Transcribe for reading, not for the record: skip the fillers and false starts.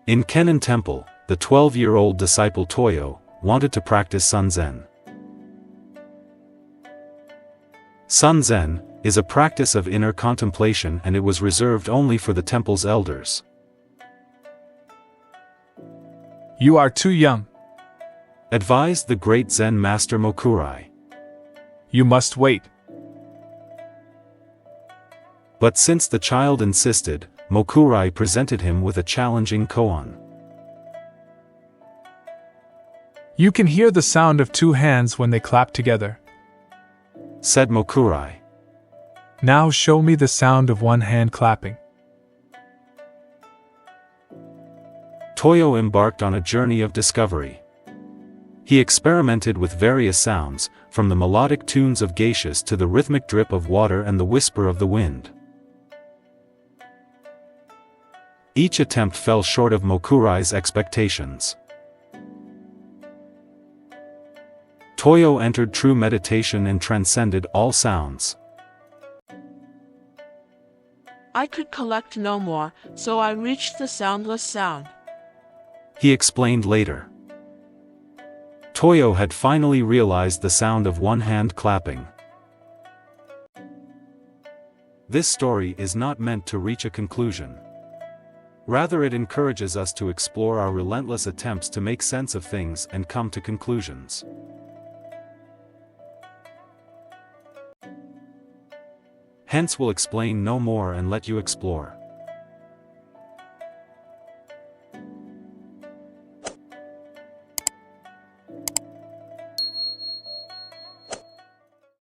In Kennen Temple, the 12-year-old disciple Toyo wanted to practice Sun Zen. Sun Zen is a practice of inner contemplation, and it was reserved only for the temple's elders. "You are too young," advised the great Zen master Mokurai. "You must wait." But since the child insisted, Mokurai presented him with a challenging koan. "You can hear the sound of two hands when they clap together," said Mokurai. "Now show me the sound of one hand clapping." Toyo embarked on a journey of discovery. He experimented with various sounds, from the melodic tunes of geishas to the rhythmic drip of water and the whisper of the wind. Each attempt fell short of Mokurai's expectations. Toyo entered true meditation and transcended all sounds. I could collect no more, so I reached the soundless sound, he explained later. Toyo had finally realized the sound of one hand clapping. This story is not meant to reach a conclusion. Rather, it encourages us to explore our relentless attempts to make sense of things and come to conclusions. Hence, we'll explain no more and let you explore.